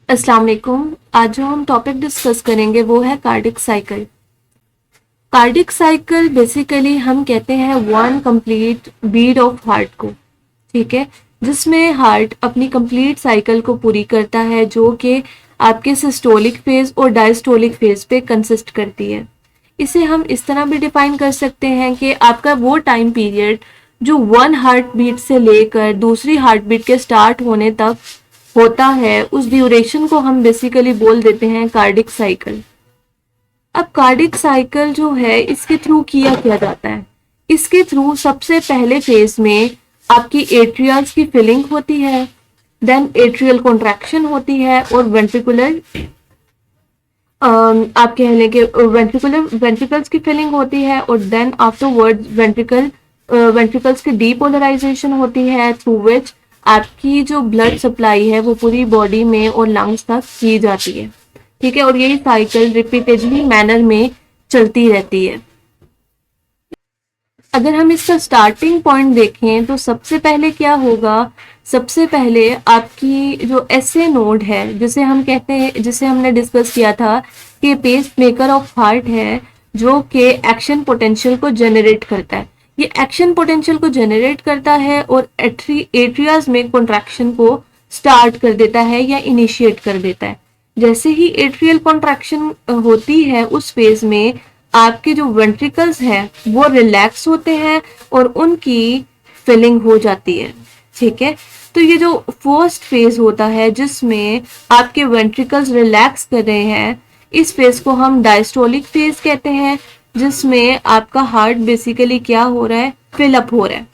अस्सलाम वालेकुम। आज जो हम टॉपिक डिस्कस करेंगे वो है cardiac cycle. Cardiac cycle basically हम कहते हैं one complete beat of heart को, ठीक है, जिसमें हार्ट अपनी कंप्लीट साइकिल को पूरी करता है जो कि आपके सिस्टोलिक फेज और डायस्टोलिक फेज पे कंसिस्ट करती है। इसे हम इस तरह भी डिफाइन कर सकते हैं कि आपका वो टाइम पीरियड जो वन हार्ट बीट से लेकर दूसरी हार्ट बीट के स्टार्ट होने तक होता है, उस ड्यूरेशन को हम बेसिकली बोल देते हैं कार्डिक साइकिल। अब कार्डिक साइकिल जो है इसके थ्रू किया क्या जाता है? इसके थ्रू सबसे पहले फेज में आपकी एट्रियल्स की फिलिंग होती है, देन एट्रियल कॉन्ट्रैक्शन होती है और वेंट्रिकुलर आप कह लें कि वेंट्रिकल्स की फिलिंग होती है और देन आफ्टरवर्ड वेंट्रिकल्स की डीपोलराइजेशन होती है थ्रू विच आपकी जो ब्लड सप्लाई है वो पूरी बॉडी में और लंग्स तक की जाती है, ठीक है। और यही साइकिल रिपीटेडली मैनर में चलती रहती है। अगर हम इसका स्टार्टिंग पॉइंट देखें तो सबसे पहले क्या होगा? सबसे पहले आपकी जो एसए नोड है, जिसे हम कहते हैं, जिसे हमने डिस्कस किया था कि पेस मेकर ऑफ हार्ट है, जो कि एक्शन पोटेंशियल को जनरेट करता है। ये एक्शन पोटेंशियल को जनरेट करता है और एट्रियाज में कॉन्ट्रैक्शन को स्टार्ट कर देता है या इनिशिएट कर देता है। जैसे ही एट्रियल कॉन्ट्रैक्शन होती है उस फेज में आपके जो वेंट्रिकल्स हैं वो रिलैक्स होते हैं और उनकी फिलिंग हो जाती है, ठीक है। तो ये जो फर्स्ट फेज होता है जिसमें आपके वेंट्रिकल्स रिलैक्स कर रहे हैं, इस फेज को हम डायस्टोलिक फेज कहते हैं, जिसमें आपका हार्ट बेसिकली क्या हो रहा है? फिलअप हो रहा है।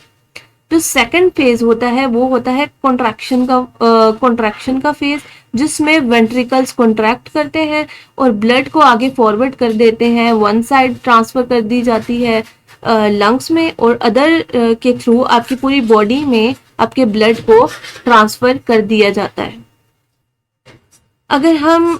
जो सेकंड फेज होता है वो होता है कॉन्ट्रैक्शन का फेज, जिसमें वेंट्रिकल्स कॉन्ट्रैक्ट करते हैं और ब्लड को आगे फॉरवर्ड कर देते हैं, वन साइड ट्रांसफर कर दी जाती है लंग्स में और अदर के थ्रू आपकी पूरी बॉडी में आपके ब्लड को ट्रांसफर कर दिया जाता है। अगर हम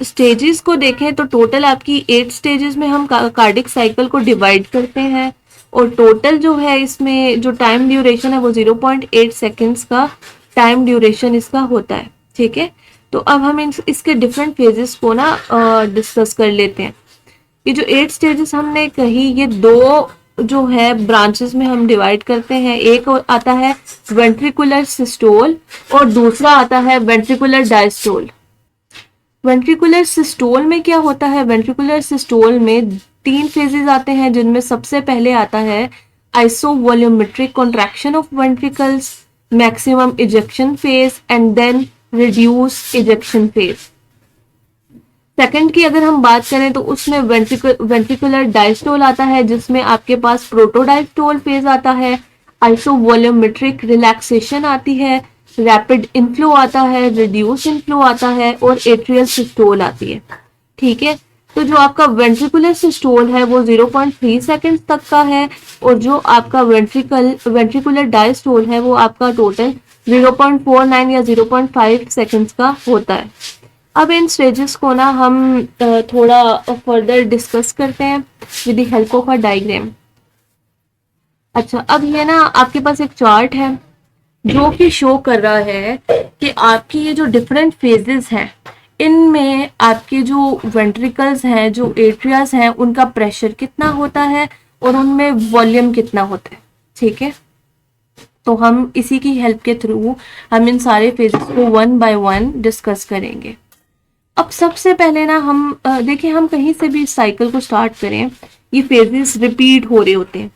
स्टेजेस को देखें तो टोटल आपकी 8 स्टेजेस में हम कार्डिक साइकिल को डिवाइड करते हैं और टोटल जो है इसमें जो टाइम ड्यूरेशन है वो 0.8 सेकेंड्स का टाइम ड्यूरेशन इसका होता है, ठीक है। तो अब हम इसके डिफरेंट फेजेस को ना डिस्कस कर लेते हैं। ये जो 8 स्टेजेस हमने कही, ये दो जो है ब्रांचेस में हम डिवाइड करते हैं। एक आता है वेंट्रिकुलर सिस्टोल और दूसरा आता है वेंट्रिकुलर डायस्टोल। वेंट्रिकुलर सिस्टोल में क्या होता है? वेंट्रिकुलर सिस्टोल में 3 फेजेस आते हैं, जिनमें सबसे पहले आता है isovolumetric contraction of ventricles, maximum ejection phase and then reduce ejection phase. Second की अगर हम बात करें तो उसमें वेंट्रिकुलर डायस्टोल आता है, जिसमें आपके पास प्रोटोडायस्टोल फेज आता है, आइसोवॉल्यूमेट्रिक रिलैक्सेशन आती है, रैपिड इनफ्लो आता है, रिड्यूस इनफ्लो आता है और एट्रियल सिस्टोल आती है, ठीक है। तो जो आपका वेंट्रिकुलर सिस्टोल है वो 0.3 सेकेंड तक का है और जो आपका वेंट्रिकुलर डायस्टोल है वो आपका टोटल 0.49 या 0.5 सेकेंड्स का होता है। अब इन स्टेजेस को ना हम थोड़ा फर्दर डिस्कस करते हैं with the help of a diagram. अच्छा, अब ये ना आपके पास एक चार्ट है जो कि शो कर रहा है कि आपकी ये जो डिफरेंट फेजेस हैं इनमें आपके जो वेंट्रिकल्स हैं, जो एट्रियास हैं, उनका प्रेशर कितना होता है और उनमें वॉल्यूम कितना होता है, ठीक है। तो हम इसी की हेल्प के थ्रू हम इन सारे फेजेस को वन बाय वन डिस्कस करेंगे। अब सबसे पहले ना हम देखिए, हम कहीं से भी साइकिल को स्टार्ट करें, ये फेजेस रिपीट हो रहे होते हैं।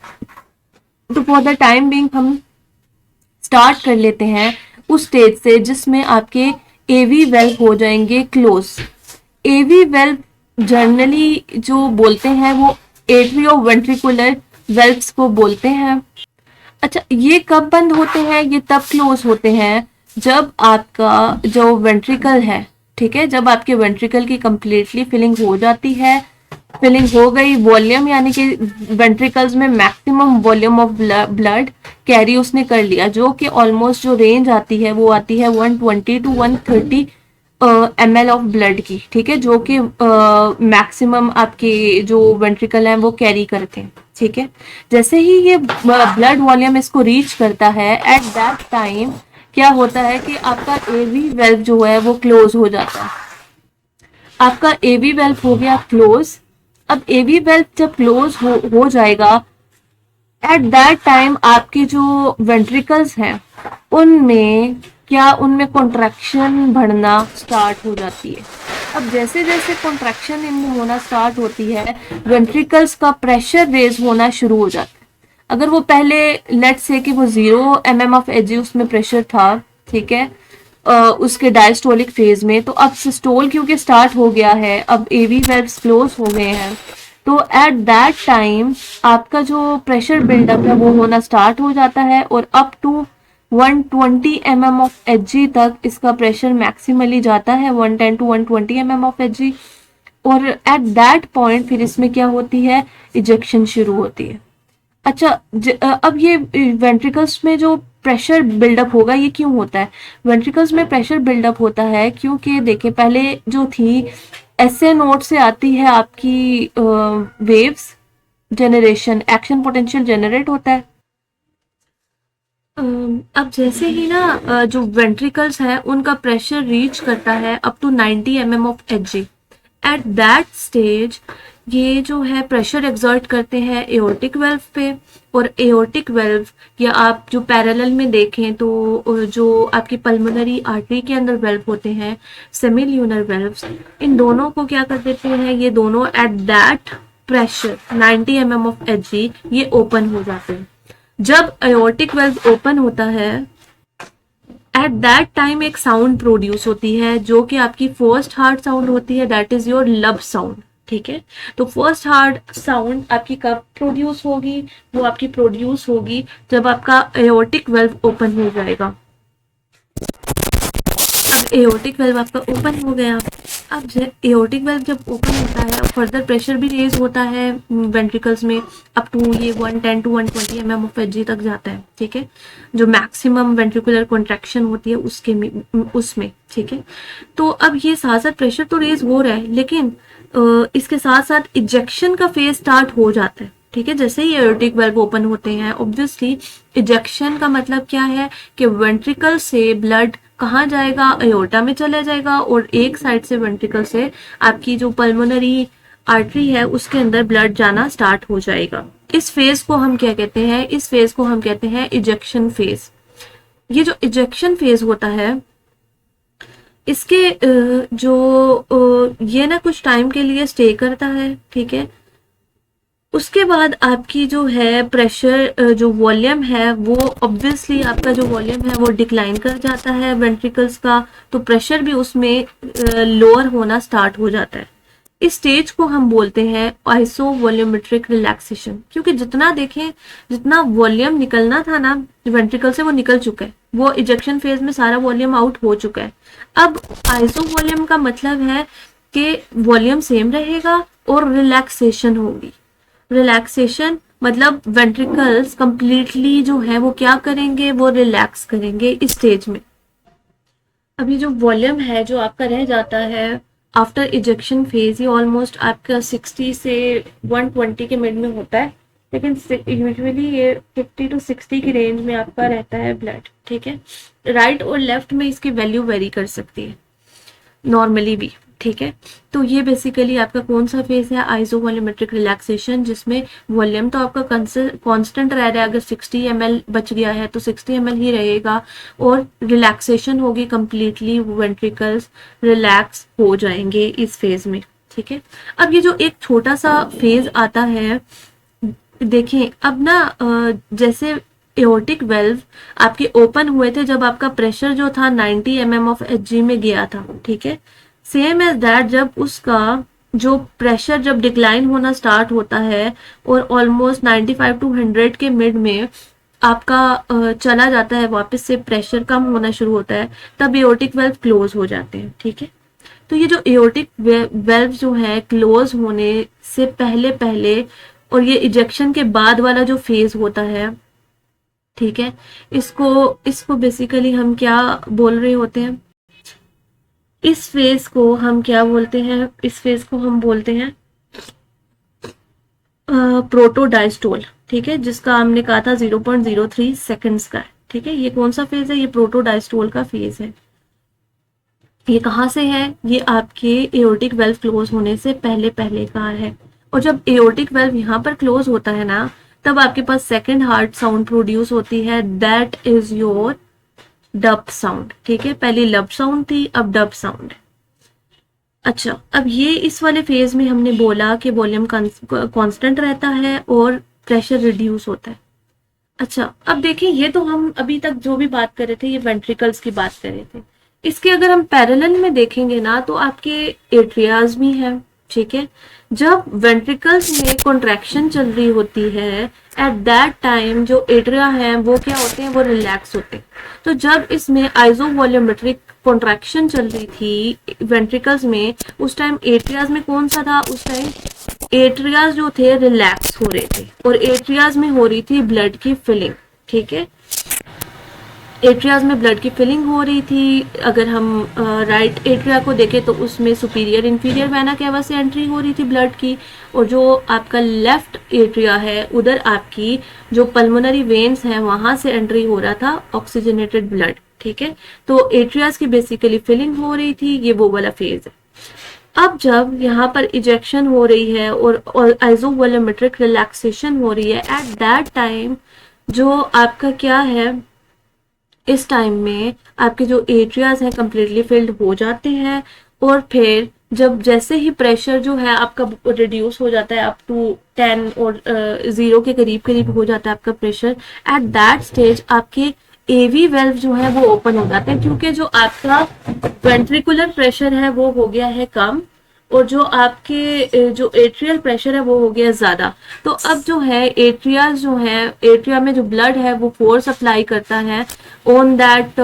तो फॉर द टाइम बीइंग हम स्टार्ट कर लेते हैं उस स्टेज से जिसमें आपके एवी वेल्व हो जाएंगे क्लोज। एवी वेल्व जनरली जो बोलते हैं वो एट्रियो वेंट्रिकुलर वेल्व्स को बोलते हैं। अच्छा, ये कब बंद होते हैं? ये तब क्लोज होते हैं जब आपका जो वेंट्रिकल है, ठीक है, जब आपके वेंट्रिकल की कंप्लीटली फिलिंग हो जाती है, फिलिंग हो गई, वॉल्यूम यानी कि वेंट्रिकल्स में maximum volume of blood carry उसने कर लिया, जो कि ऑलमोस्ट जो रेंज आती है वो आती है 120 टू 130 ml ऑफ ब्लड की, ठीक है, जो कि मैक्सिमम आपके जो वेंट्रिकल हैं वो कैरी करते हैं, ठीक है। जैसे ही ये ब्लड वॉल्यूम इसको रीच करता है, एट दैट टाइम क्या होता है कि आपका एवी वेल्व जो है वो क्लोज हो जाता है। आपका एवी वेल्व हो गया क्लोज। अब एवी वेल्व जब क्लोज हो जाएगा, एट दैट टाइम आपके जो वेंट्रिकल्स हैं उनमें उनमें कॉन्ट्रैक्शन बढ़ना स्टार्ट हो जाती है। अब जैसे जैसे कॉन्ट्रैक्शन इनमें होना स्टार्ट होती है, वेंट्रिकल्स का प्रेशर रेज होना शुरू हो जाता है। अगर वो पहले लेट्स से कि वो 0 mm ऑफ एजी उसमें प्रेशर था, ठीक है, उसके डायस्टोलिक फेज में, तो अब सिस्टोल क्योंकि स्टार्ट हो गया है, अब एवी वेल्व्स क्लोज हो गए हैं, तो एट दैट टाइम आपका जो प्रेशर बिल्डअप है वो होना स्टार्ट हो जाता है और up to 120 mm of H तक इसका प्रेशर मैक्सिमली जाता है, 110 to 120 mm ऑफ एच। और एट दैट पॉइंट फिर इसमें क्या होती है, इजेक्शन शुरू होती है। अच्छा, अब ये वेंट्रिकल्स में जो प्रेशर बिल्डअप होगा ये क्यों होता है? वेंट्रिकल्स में प्रेशर बिल्डअप होता है क्योंकि देखिए पहले जो थी एसए नोड से आती है आपकी waves generation, action potential generate होता है। अब जैसे ही ना जो वेंट्रिकल्स हैं उनका प्रेशर रीच करता है up to 90 mm of H, at that stage ये जो है प्रेशर एक्सर्ट करते हैं एओर्टिक वेल्व पे। और एओर्टिक वेल्व या आप जो पैरेलल में देखें तो जो आपकी पल्मोनरी आर्टरी के अंदर वेल्व होते हैं, सेमील्यूनर वेल्व्स, इन दोनों को क्या कर देते हैं, ये दोनों at that pressure 90 mm of H ये ओपन हो जाते हैं। जब एओर्टिक वेल्व ओपन होता है, एट दैट टाइम एक साउंड प्रोड्यूस होती है जो कि आपकी फर्स्ट हार्ट साउंड होती है, दैट इज योर लब साउंड। ठीक है, तो फर्स्ट हार्ट साउंड आपकी कब प्रोड्यूस होगी, वो आपकी प्रोड्यूस होगी जब आपका एओर्टिक वेल्व ओपन हो जाएगा। अब एओर्टिक वेल्व आपका ओपन हो गया। अब एओर्टिक वेल्व जब ओपन होता है और फर्दर प्रेशर भी रेज होता है वेंट्रिकल्स में अप टू ये 110 to 120 mm ऑफ एच तक जाता है। ठीक है, जो मैक्सिमम वेंट्रिकुलर कॉन्ट्रैक्शन होती है उसमें। ठीक है, तो अब ये साथ साथ प्रेशर तो रेज हो रहा है, लेकिन इसके साथ साथ इजेक्शन का फेज स्टार्ट हो जाता है। ठीक है, जैसे ही एओर्टिक वेल्व ओपन होते हैं, ऑब्वियसली इजेक्शन का मतलब क्या है कि वेंट्रिकल से ब्लड कहाँ जाएगा, एओर्टा में चला जाएगा और एक साइड से वेंट्रिकल से आपकी जो पल्मोनरी आर्टरी है उसके अंदर ब्लड जाना स्टार्ट हो जाएगा। इस फेज को हम क्या कहते हैं, इस फेज को हम कहते हैं इजेक्शन फेज। ये जो इजेक्शन फेज होता है इसके ये ना कुछ टाइम के लिए स्टे करता है। ठीक है, उसके बाद आपकी जो है प्रेशर जो वॉल्यूम है वो ऑब्वियसली आपका जो वॉल्यूम है वो डिक्लाइन कर जाता है वेंट्रिकल्स का, तो प्रेशर भी उसमें लोअर होना स्टार्ट हो जाता है। इस स्टेज को हम बोलते हैं आइसो वॉल्यूमेट्रिक रिलैक्सेशन, क्योंकि जितना वॉल्यूम निकलना था ना वेंट्रिकल से वो निकल चुका है, वो इजेक्शन फेज में सारा वॉल्यूम आउट हो चुका है। अब आइसो वॉल्यूम का मतलब है कि वॉल्यूम सेम रहेगा और रिलैक्सेशन होगी। रिलैक्सेशन मतलब वेंट्रिकल्स कंप्लीटली जो है वो क्या करेंगे, वो रिलैक्स करेंगे इस स्टेज में। अभी जो वॉल्यूम है जो आपका रह जाता है आफ्टर इजेक्शन फेज, ये ऑलमोस्ट आपका 60 से 120 के मिड में होता है, लेकिन यूजुअली ये 50 to 60 की रेंज में आपका रहता है ब्लड। ठीक है, राइट और लेफ्ट में इसकी वैल्यू वेरी कर सकती है नॉर्मली भी। ठीक है, तो ये बेसिकली आपका कौन सा फेज है, आइसो वॉल्यूमेट्रिक रिलैक्सेशन, जिसमें वॉल्यूम तो आपका कांस्टेंट रह रहा है, अगर 60 ml बच गया है तो 60 ml ही रहेगा और रिलैक्सेशन होगी, कंप्लीटली वेंट्रिकल्स रिलैक्स हो जाएंगे इस फेज में। ठीक है, अब ये जो एक छोटा सा फेज आता है, देखें अब ना जैसे एओर्टिक वेल्व आपके ओपन हुए थे जब आपका प्रेशर जो था 90 mm ऑफ एच में गया था। ठीक है, सेम एज दैट जब उसका जो प्रेशर जब डिक्लाइन होना स्टार्ट होता है और ऑलमोस्ट 95 to 100 के मिड में आपका चला जाता है, वापस से प्रेशर कम होना शुरू होता है, तब एओर्टिक वेल्व क्लोज हो जाते हैं। ठीक है, तो ये जो एओर्टिक वेल्व जो है क्लोज होने से पहले पहले और ये इजेक्शन के बाद वाला जो फेज होता है, ठीक है, इसको बेसिकली हम क्या बोल रहे होते हैं, इस फेज को हम क्या बोलते हैं, इस फेज को हम बोलते हैं प्रोटोडायस्टोल। ठीक है, जिसका हमने कहा था 0.03 सेकंड्स का है। ठीक है, ये कौन सा फेज है, ये प्रोटोडायस्टोल का फेज है। ये कहाँ से है, ये आपके एओर्टिक वेल्व क्लोज होने से पहले पहले का है। और जब एओर्टिक वेल्व यहाँ पर क्लोज होता है ना, तब आपके पास सेकंड हार्ट साउंड प्रोड्यूस होती है, that is your dub sound. ठीक है, पहले लब साउंड थी, अब डब साउंड है। अच्छा, अब ये इस वाले फेज में हमने बोला कि वॉल्यूम कांस्टेंट रहता है और प्रेशर रिड्यूस होता है। अच्छा, अब देखिए, ये तो हम अभी तक जो भी बात कर रहे थे, ये वेंट्रिकल्स की बात कर रहे थे। इसके अगर हम पैरेलल में देखेंगे ना, तो आपके एट्रियाज भी हैं। ठीक है, जब वेंट्रिकल्स में कॉन्ट्रैक्शन चल रही होती है, एट दैट टाइम जो एट्रिया हैं वो क्या होते हैं, वो रिलैक्स होते हैं। तो जब इसमें आइजोवॉल्यूमेट्रिक कॉन्ट्रैक्शन चल रही थी वेंट्रिकल्स में, उस टाइम एट्रियाज में कौन सा था, उस टाइम एट्रियाज जो थे रिलैक्स हो रहे थे, और एट्रियाज में हो रही थी ब्लड की फिलिंग। ठीक है, एट्रियाज में ब्लड की फिलिंग हो रही थी। अगर हम राइट एट्रिया को देखें तो उसमें सुपीरियर इंफीरियर वेना कैवा से एंट्री हो रही थी ब्लड की, और जो आपका लेफ्ट एट्रिया है उधर आपकी जो पल्मोनरी वेन्स हैं वहां से एंट्री हो रहा था ऑक्सीजनेटेड ब्लड। ठीक है, तो एट्रियाज की बेसिकली फिलिंग हो रही थी, ये वो वाला फेज है। अब जब यहाँ पर इजेक्शन हो रही है और आइजोवॉल्यूमेट्रिक रिलैक्सेशन हो रही है, एट दैट टाइम जो आपका क्या है, इस टाइम में आपके जो एट्रियाज हैं कंप्लीटली फिल्ड हो जाते हैं। और फिर जब जैसे ही प्रेशर जो है आपका रिड्यूस हो जाता है अप टू 10 और 0 के करीब करीब हो जाता है आपका प्रेशर, एट दैट स्टेज आपके एवी वेल्व जो है वो ओपन हो जाते हैं, क्योंकि जो आपका वेंट्रिकुलर प्रेशर है वो हो गया है कम, और जो आपके जो एट्रियल प्रेशर है वो हो गया ज्यादा। तो अब जो है एट्रिया जो है, एट्रिया में जो ब्लड है वो फोर्स अप्लाई करता है ऑन दैट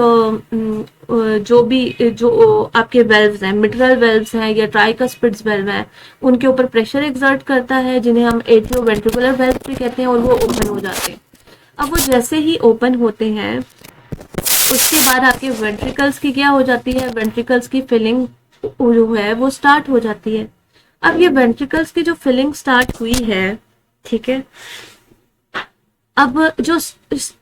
जो आपके वेल्व्स हैं, मिट्रल वेल्व्स हैं या ट्राइकस्पिड्स वेल्व हैं, उनके ऊपर प्रेशर एक्सर्ट करता है, जिन्हें हम एट्रियो वेंट्रिकुलर वेल्व भी कहते हैं, और वो ओपन हो जाते हैं। अब वो जैसे ही ओपन होते हैं, उसके बाद आपके वेंट्रिकल्स की क्या हो जाती है, वेंट्रिकल्स की फिलिंग जो है वो स्टार्ट हो जाती है। अब ये वेंट्रिकल्स की जो फिलिंग स्टार्ट हुई है, ठीक है, अब जो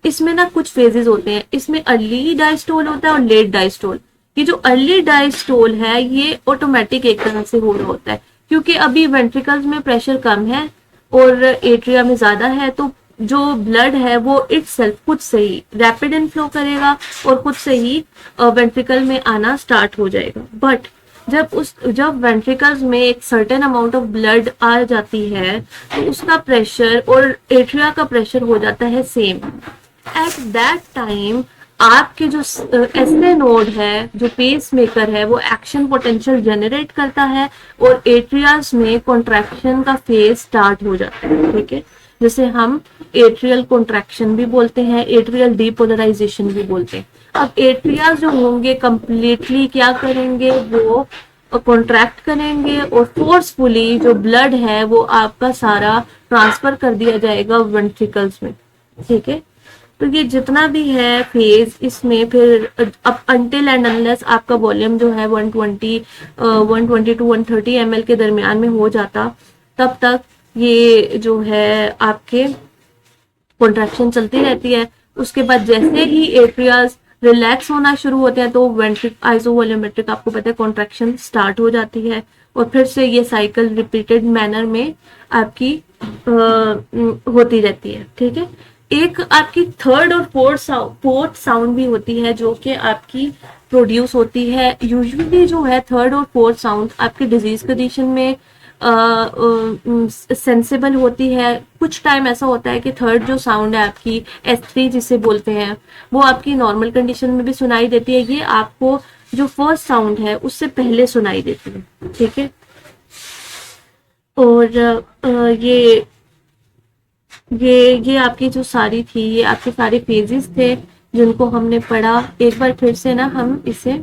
इसमें ना कुछ फेजेस होते हैं, इसमें अर्ली डायस्टोल होता है और लेट डायस्टोल। ये जो अर्ली डायस्टोल है ये ऑटोमेटिक एक तरह से हो रहा होता है, क्योंकि अभी वेंट्रिकल्स में प्रेशर कम है और एट्रिया में ज्यादा है, तो जो ब्लड है वो इटसेल्फ खुद से ही रैपिड इनफ्लो करेगा और खुद से ही वेंट्रिकल में आना स्टार्ट हो जाएगा। बट जब वेंट्रिकल्स में एक सर्टेन अमाउंट ऑफ ब्लड आ जाती है, तो उसका प्रेशर और एट्रिया का प्रेशर हो जाता है सेम। एट दैट टाइम आपके जो एसए नोड है, जो पेस मेकर है, वो एक्शन पोटेंशियल जनरेट करता है और एट्रियास में कॉन्ट्रैक्शन का फेज स्टार्ट हो जाता है। ठीक है, जैसे हम एट्रियल कॉन्ट्रैक्शन भी बोलते हैं, एट्रियल डीपोलराइजेशन भी बोलते हैं। अब एट्रिया जो होंगे कंप्लीटली क्या करेंगे, वो कॉन्ट्रैक्ट करेंगे और फोर्सफुली जो ब्लड है वो आपका सारा ट्रांसफर कर दिया जाएगा वेंट्रिकल्स में। ठीक है, तो ये जितना भी है फेज, इसमें फिर अब अनटिल एंड अनलेस आपका वॉल्यूम जो है 120 टू 130 ml के दरमियान में हो जाता, तब तक ये जो है आपके कॉन्ट्रैक्शन चलती रहती है। उसके बाद जैसे ही एट्रियाज रिलैक्स होना शुरू होते हैं, तो वेंट्रिक आइसोवॉल्यूमेट्रिक आपको पता है कॉन्ट्रैक्शन स्टार्ट हो जाती है, और फिर से ये साइकिल रिपीटेड मैनर में आपकी होती रहती है। ठीक है, एक आपकी थर्ड और फोर्थ साउंड भी होती है जो कि आपकी प्रोड्यूस होती है। यूजुअली जो है थर्ड और फोर्थ साउंड आपके डिजीज कंडीशन में सेंसिबल होती है। कुछ टाइम ऐसा होता है कि थर्ड जो साउंड है आपकी S3 जिसे बोलते हैं, वो आपकी नॉर्मल कंडीशन में भी सुनाई देती है, ये आपको जो फर्स्ट साउंड है उससे पहले सुनाई देती है। ठीक है, और ये आपकी जो सारी थी, ये आपके सारे फेजेस थे जिनको हमने पढ़ा। एक बार फिर से ना हम इसे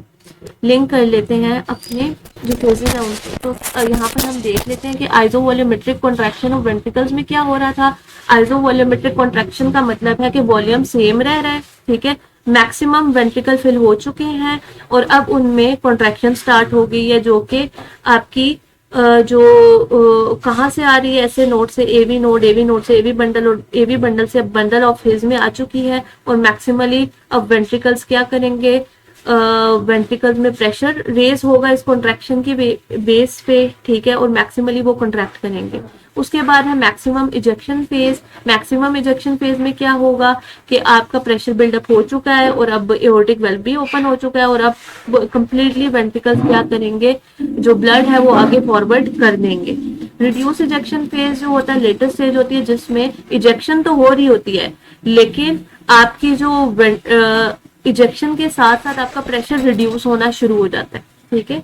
लिंक कर लेते हैं अपने जो फेजेस हैं उनसे। तो यहाँ पर हम देख लेते हैं कि आइसोवॉल्यूमेट्रिक कॉन्ट्रैक्शन ऑफ वेंट्रिकल्स में क्या हो रहा था। आइसोवॉल्यूमेट्रिक कॉन्ट्रैक्शन का मतलब है कि वॉल्यूम सेम रह रहा है। ठीक है, मैक्सिमम वेंट्रिकल फिल हो चुके हैं और अब उनमें कॉन्ट्रैक्शन स्टार्ट हो गई है, जो कि आपकी जो कहाँ से आ रही है, ऐसे नोड से एवी नोड से एवी बंडल, और एवी बंडल से अब बंडल ऑफ हिज में आ चुकी है। और मैक्सिमली अब वेंट्रिकल्स क्या करेंगे, वेंट्रिकल्स में प्रेशर रेज होगा इस कॉन्ट्रैक्शन की बेस पे, ठीक है, और मैक्सिमली वो कॉन्ट्रैक्ट करेंगे। उसके बाद है maximum ejection phase. Maximum ejection phase में क्या होगा कि आपका प्रेशर बिल्डअप हो चुका है और अब एओर्टिक वेल्व भी ओपन हो चुका है, और अब कंप्लीटली वेंट्रिकल्स क्या करेंगे, जो ब्लड है वो आगे फॉरवर्ड कर देंगे। रिड्यूस इजेक्शन फेज जो होता है लेटेस्ट स्टेज होती है, जिसमें इजेक्शन तो हो रही होती है, लेकिन आपकी जो इजेक्शन के साथ साथ आपका प्रेशर रिड्यूस होना शुरू हो जाता है, ठीक है।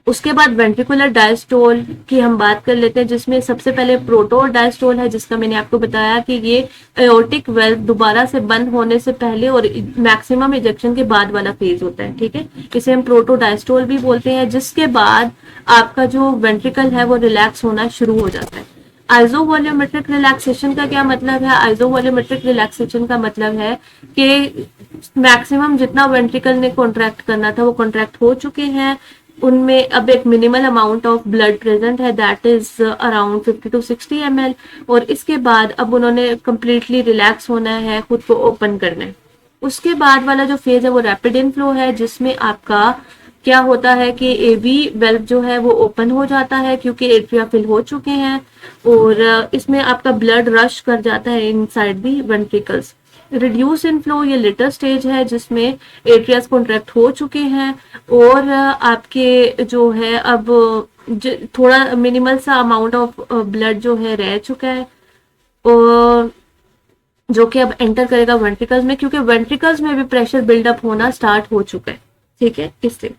उसके बाद वेंट्रिकुलर डायस्टोल की हम बात कर लेते हैं, जिसमें सबसे पहले प्रोटो डायस्टोल है, जिसका मैंने आपको बताया कि ये एओर्टिक वेल्व दोबारा से बंद होने से पहले और मैक्सिमम इजेक्शन के बाद वाला फेज होता है, ठीक है। इसे हम प्रोटो डायस्टोल भी बोलते हैं, जिसके बाद आपका जो वेंट्रिकल है वो रिलैक्स होना शुरू हो जाता है। आइसोवॉल्यूमेट्रिक रिलैक्सेशन का क्या मतलब है? आइसोवॉल्यूमेट्रिक रिलैक्सेशन का मतलब है कि मैक्सिमम जितना वेंट्रिकल ने कॉन्ट्रैक्ट करना था वो कॉन्ट्रैक्ट हो चुके हैं, उनमें अब एक minimal amount of blood present है, that is around 50 to 60 ml, और इसके बाद अब उन्होंने कंप्लीटली रिलैक्स होना है, खुद को ओपन करना है। उसके बाद वाला जो फेज है वो रैपिड इनफ्लो है, जिसमें आपका क्या होता है कि एवी वेल्व जो है वो ओपन हो जाता है क्योंकि एट्रिया फिल हो चुके हैं, और इसमें आपका ब्लड रश कर जाता है inside the ventricles. Reduce inflow ये लेटर स्टेज है, जिसमें एट्रियास कॉन्ट्रैक्ट हो चुके हैं और आपके जो है अब थोड़ा मिनिमल सा अमाउंट ऑफ ब्लड जो है रह चुका है, और जो कि अब एंटर करेगा वेंट्रिकल्स में, क्योंकि वेंट्रिकल्स में भी प्रेशर बिल्डअप होना स्टार्ट हो चुका है, ठीक है, इससे।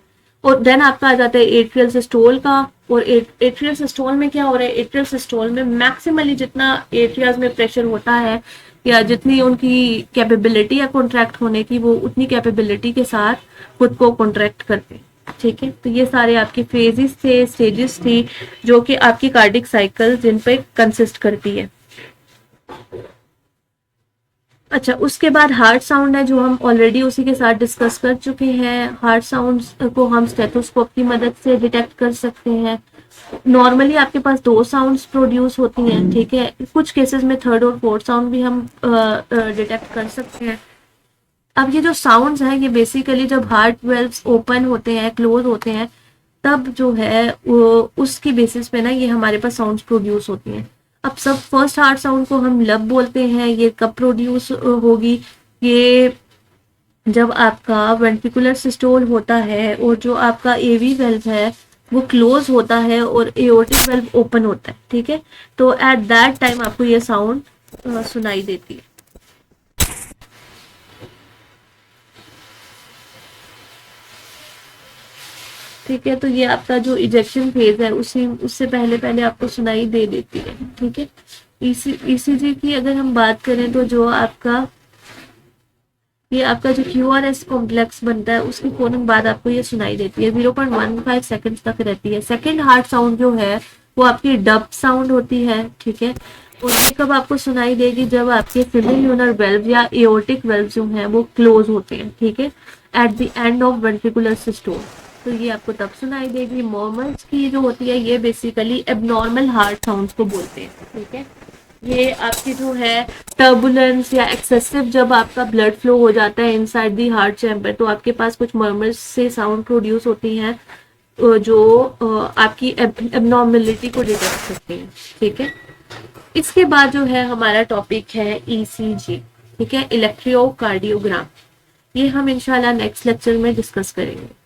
और देन आपका आ जाता है एट्रियल सिस्टोल का, और एट्रियल सिस्टोल में क्या हो रहा है, एट्रियल सिस्टोल में मैक्सिमली जितना एट्रियाज में प्रेशर होता है या जितनी उनकी कैपेबिलिटी है कॉन्ट्रैक्ट होने की, वो उतनी कैपेबिलिटी के साथ खुद को कॉन्ट्रैक्ट करते हैं, ठीक है। तो ये सारे आपके फेजेस थे, स्टेजेस थी, जो कि आपकी कार्डिक साइकिल जिन पे कंसिस्ट करती है। अच्छा, उसके बाद हार्ट साउंड है, जो हम ऑलरेडी उसी के साथ डिस्कस कर चुके हैं। हार्ट साउंड्स को हम स्टेथोस्कोप की मदद से डिटेक्ट कर सकते हैं। नॉर्मली आपके पास 2 साउंड्स प्रोड्यूस होती हैं, ठीक है। कुछ केसेस में थर्ड और फोर्थ साउंड भी हम डिटेक्ट कर सकते हैं। अब ये जो साउंड्स हैं, ये बेसिकली जब हार्ट वेल्व्स ओपन होते हैं, क्लोज होते हैं, तब जो है वो उसकी बेसिस पे ना ये हमारे पास साउंड्स प्रोड्यूस होती हैं। अब सब फर्स्ट हार्ट साउंड को हम लब बोलते हैं, ये कब प्रोड्यूस होगी, ये जब आपका वेंट्रिकुलर सिस्टोल होता है और जो आपका एवी वेल्व है वो क्लोज होता है और एओर्टिक वेल्व ओपन होता है, ठीक है। तो एट दैट टाइम आपको ये साउंड सुनाई देती है। ठीक है, तो ये आपका जो इजेक्शन फेज है उसी उससे पहले पहले आपको सुनाई दे देती है, ठीक है। ईसीजी की अगर हम बात करें तो जो आपका ये आपका जो क्यूआरएस कॉम्प्लेक्स बनता है उसके फौरन बाद आपको ये सुनाई देती है, 0.15 सेकंड्स तक रहती है। सेकंड हार्ट साउंड जो है वो आपकी डब साउंड होती है, ठीक है। और ये कब आपको सुनाई देगी, जब आपके फिब्रिल्यूनर वेल्व या एओर्टिक वेल्व जो हैं वो क्लोज होते हैं, ठीक है, at the end of ventricular systole. तो ये आपको तब सुनाई देगी। मर्मर्स की जो होती है ये बेसिकली एबनॉर्मल हार्ट साउंड्स को बोलते हैं, ठीक है। ये आपकी जो है टर्बुलेंस या एक्सेसिव जब आपका ब्लड फ्लो हो जाता है इनसाइड दी हार्ट चैम्बर, तो आपके पास कुछ मर्मर्स से साउंड प्रोड्यूस होती हैं जो आपकी एबनॉर्मेलिटी को डिटेक्ट करती हैं, ठीक है। इसके बाद जो है हमारा टॉपिक है ईसीजी, ठीक है, इलेक्ट्रोकार्डियोग्राम। ये हम इंशाल्लाह नेक्स्ट लेक्चर में डिस्कस करेंगे।